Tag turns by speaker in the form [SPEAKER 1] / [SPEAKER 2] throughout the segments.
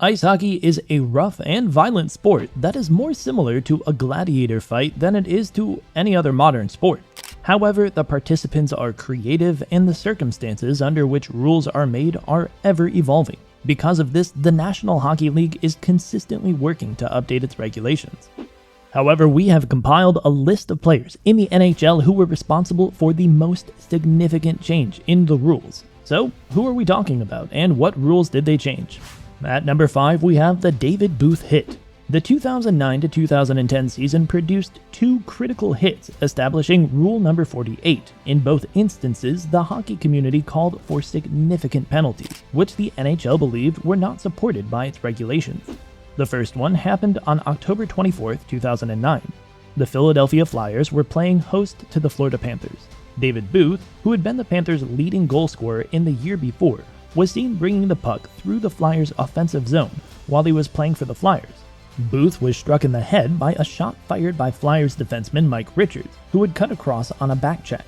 [SPEAKER 1] Ice hockey is a rough and violent sport that is more similar to a gladiator fight than it is to any other modern sport. However, the participants are creative and the circumstances under which rules are made are ever evolving. Because of this, the National Hockey League is consistently working to update its regulations. However, we have compiled a list of players in the NHL who were responsible for the most significant change in the rules. So, who are we talking about, and what rules did they change? At number 5, we have the David Booth hit. The 2009 to 2010 season produced two critical hits, establishing Rule number 48. In both instances, the hockey community called for significant penalties, which the NHL believed were not supported by its regulations. The first one happened on October 24, 2009. The Philadelphia Flyers were playing host to the Florida Panthers. David Booth, who had been the Panthers' leading goal scorer in the year before, was seen bringing the puck through the Flyers' offensive zone while he was playing for the Flyers. Booth was struck in the head by a shot fired by Flyers defenseman Mike Richards, who had cut across on a back check.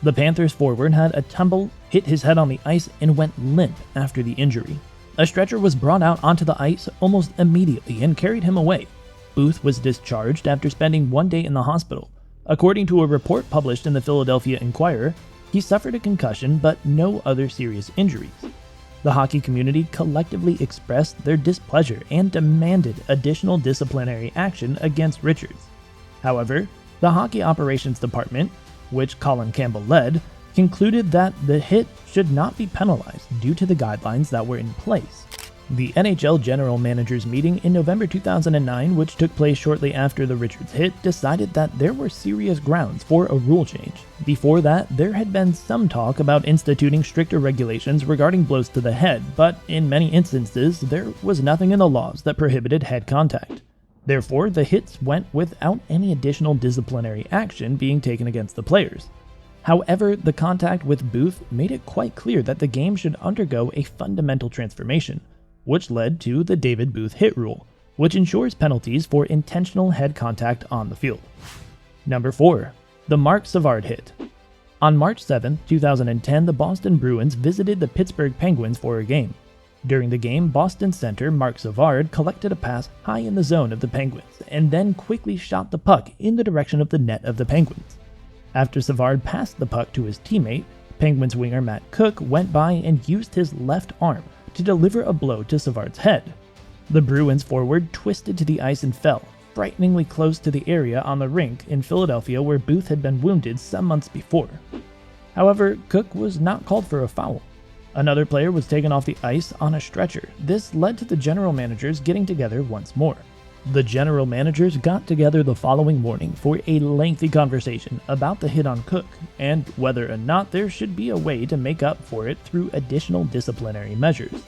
[SPEAKER 1] The Panthers forward had a tumble, hit his head on the ice, and went limp after the injury. A stretcher was brought out onto the ice almost immediately and carried him away. Booth was discharged after spending 1 day in the hospital. According to a report published in the Philadelphia Inquirer, he suffered a concussion but no other serious injuries. The hockey community collectively expressed their displeasure and demanded additional disciplinary action against Richards. However, the Hockey Operations Department, which Colin Campbell led, concluded that the hit should not be penalized due to the guidelines that were in place. The NHL General Managers meeting in November 2009, which took place shortly after the Richards hit, decided that there were serious grounds for a rule change. Before that, there had been some talk about instituting stricter regulations regarding blows to the head, but in many instances, there was nothing in the laws that prohibited head contact. Therefore, the hits went without any additional disciplinary action being taken against the players. However, the contact with Booth made it quite clear that the game should undergo a fundamental transformation, which led to the David Booth hit rule, which ensures penalties for intentional head contact on the field. Number 4. The Marc Savard hit. On March 7, 2010, the Boston Bruins visited the Pittsburgh Penguins for a game. During the game, Boston center Marc Savard collected a pass high in the zone of the Penguins, and then quickly shot the puck in the direction of the net of the Penguins. After Savard passed the puck to his teammate, Penguins winger Matt Cook went by and used his left arm to deliver a blow to Savard's head. The Bruins forward twisted to the ice and fell, frighteningly close to the area on the rink in Philadelphia where Booth had been wounded some months before. However, Cook was not called for a foul. Another player was taken off the ice on a stretcher. This led to the general managers getting together once more. The general managers got together the following morning for a lengthy conversation about the hit on Cook and whether or not there should be a way to make up for it through additional disciplinary measures.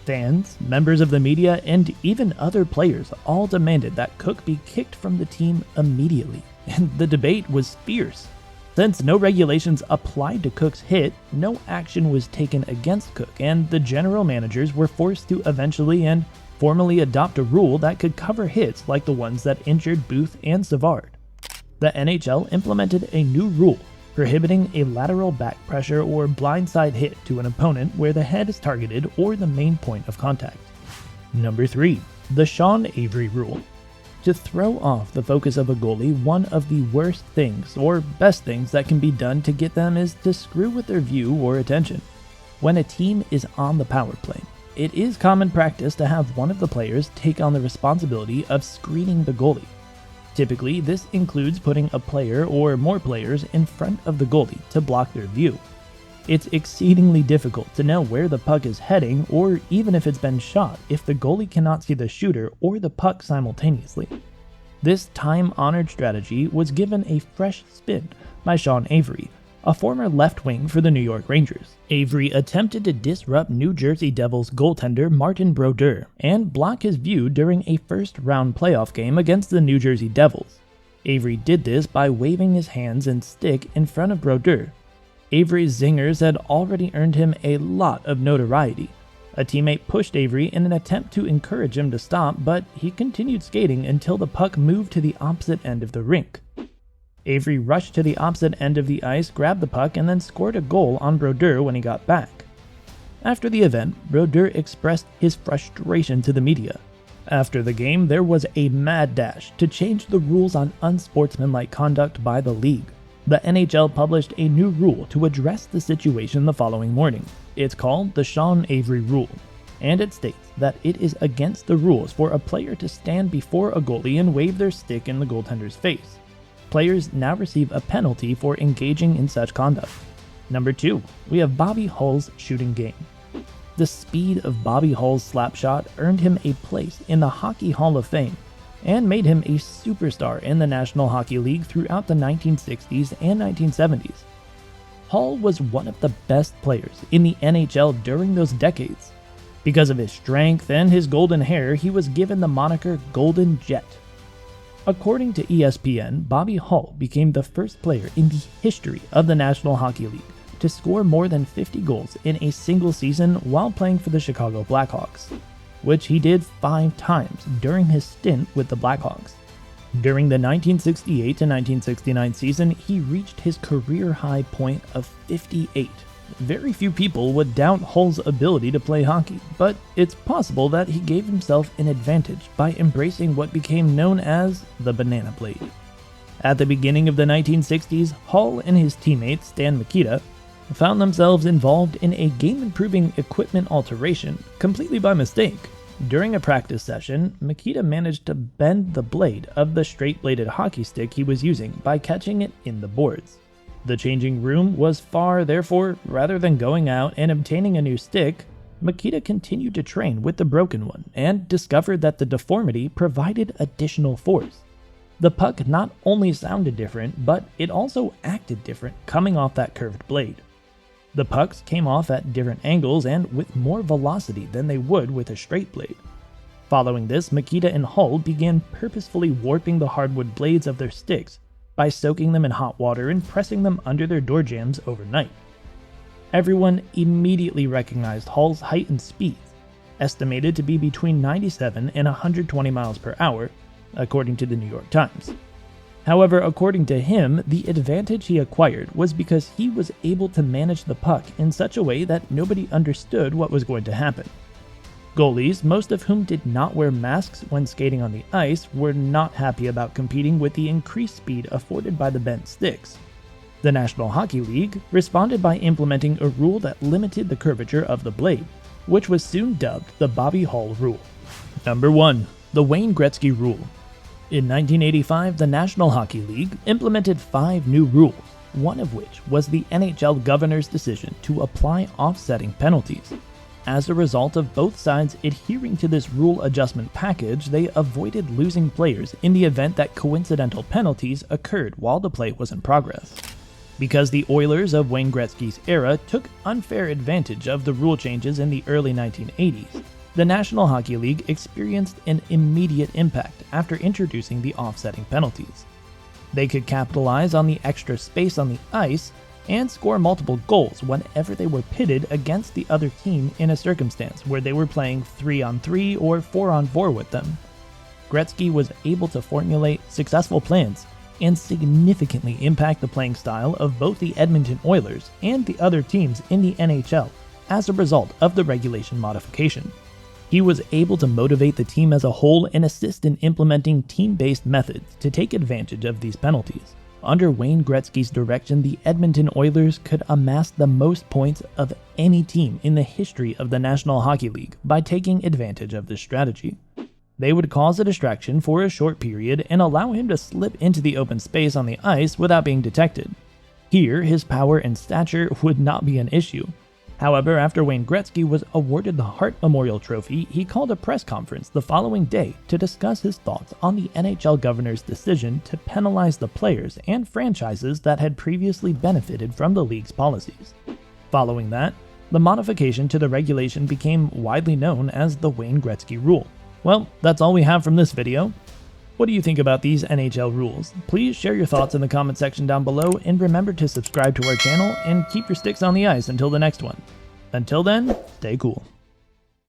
[SPEAKER 1] Fans, members of the media, and even other players all demanded that Cook be kicked from the team immediately, and the debate was fierce. Since no regulations applied to Cook's hit, no action was taken against Cook, and the general managers were forced to eventually and formally adopt a rule that could cover hits like the ones that injured Booth and Savard. The NHL implemented a new rule prohibiting a lateral back pressure or blindside hit to an opponent where the head is targeted or the main point of contact. Number 3. The Sean Avery rule. To throw off the focus of a goalie, one of the worst things or best things that can be done to get them is to screw with their view or attention. When a team is on the power play, it is common practice to have one of the players take on the responsibility of screening the goalie. Typically, this includes putting a player or more players in front of the goalie to block their view. It's exceedingly difficult to know where the puck is heading or even if it's been shot if the goalie cannot see the shooter or the puck simultaneously. This time-honored strategy was given a fresh spin by Sean Avery, a former left wing for the New York Rangers. Avery attempted to disrupt New Jersey Devils goaltender Martin Brodeur and block his view during a first-round playoff game against the New Jersey Devils. Avery did this by waving his hands and stick in front of Brodeur. Avery's zingers had already earned him a lot of notoriety. A teammate pushed Avery in an attempt to encourage him to stop, but he continued skating until the puck moved to the opposite end of the rink. Avery rushed to the opposite end of the ice, grabbed the puck, and then scored a goal on Brodeur when he got back. After the event, Brodeur expressed his frustration to the media. After the game, there was a mad dash to change the rules on unsportsmanlike conduct by the league. The NHL published a new rule to address the situation the following morning. It's called the Sean Avery Rule, and it states that it is against the rules for a player to stand before a goalie and wave their stick in the goaltender's face. Players now receive a penalty for engaging in such conduct. Number 2, we have Bobby Hull's shooting game. The speed of Bobby Hull's slap shot earned him a place in the Hockey Hall of Fame and made him a superstar in the National Hockey League throughout the 1960s and 1970s. Hull was one of the best players in the NHL during those decades. Because of his strength and his golden hair, he was given the moniker Golden Jet. According to ESPN, Bobby Hull became the first player in the history of the National Hockey League to score more than 50 goals in a single season while playing for the Chicago Blackhawks, which he did 5 times during his stint with the Blackhawks. During the 1968 to 1969 season, he reached his career high point of 58. Very few people would doubt Hull's ability to play hockey, but it's possible that he gave himself an advantage by embracing what became known as the banana blade. At the beginning of the 1960s, Hull and his teammate Stan Mikita found themselves involved in a game-improving equipment alteration completely by mistake. During a practice session, Mikita managed to bend the blade of the straight-bladed hockey stick he was using by catching it in the boards. The changing room was far, therefore, rather than going out and obtaining a new stick, Mikita continued to train with the broken one and discovered that the deformity provided additional force. The puck not only sounded different, but it also acted different coming off that curved blade. The pucks came off at different angles and with more velocity than they would with a straight blade. Following this, Mikita and Hull began purposefully warping the hardwood blades of their sticks by soaking them in hot water and pressing them under their door jambs overnight. Everyone immediately recognized Hull's heightened speeds, estimated to be between 97 and 120 miles per hour, according to the New York Times. However, according to him, the advantage he acquired was because he was able to manage the puck in such a way that nobody understood what was going to happen. Goalies, most of whom did not wear masks when skating on the ice, were not happy about competing with the increased speed afforded by the bent sticks. The National Hockey League responded by implementing a rule that limited the curvature of the blade, which was soon dubbed the Bobby Hull Rule. Number 1. The Wayne Gretzky Rule. In 1985, the National Hockey League implemented 5 new rules, one of which was the NHL governor's decision to apply offsetting penalties. As a result of both sides adhering to this rule adjustment package, they avoided losing players in the event that coincidental penalties occurred while the play was in progress. Because the Oilers of Wayne Gretzky's era took unfair advantage of the rule changes in the early 1980s, the National Hockey League experienced an immediate impact after introducing the offsetting penalties. They could capitalize on the extra space on the ice and score multiple goals whenever they were pitted against the other team in a circumstance where they were playing 3-on-3 or 4-on-4 with them. Gretzky was able to formulate successful plans and significantly impact the playing style of both the Edmonton Oilers and the other teams in the NHL as a result of the regulation modification. He was able to motivate the team as a whole and assist in implementing team-based methods to take advantage of these penalties. Under Wayne Gretzky's direction, the Edmonton Oilers could amass the most points of any team in the history of the National Hockey League by taking advantage of this strategy. They would cause a distraction for a short period and allow him to slip into the open space on the ice without being detected. Here, his power and stature would not be an issue. However, after Wayne Gretzky was awarded the Hart Memorial Trophy, he called a press conference the following day to discuss his thoughts on the NHL governor's decision to penalize the players and franchises that had previously benefited from the league's policies. Following that, the modification to the regulation became widely known as the Wayne Gretzky Rule. Well, that's all we have from this video. What do you think about these NHL rules? Please share your thoughts in the comment section down below, and remember to subscribe to our channel and keep your sticks on the ice until the next one. Until then, stay cool.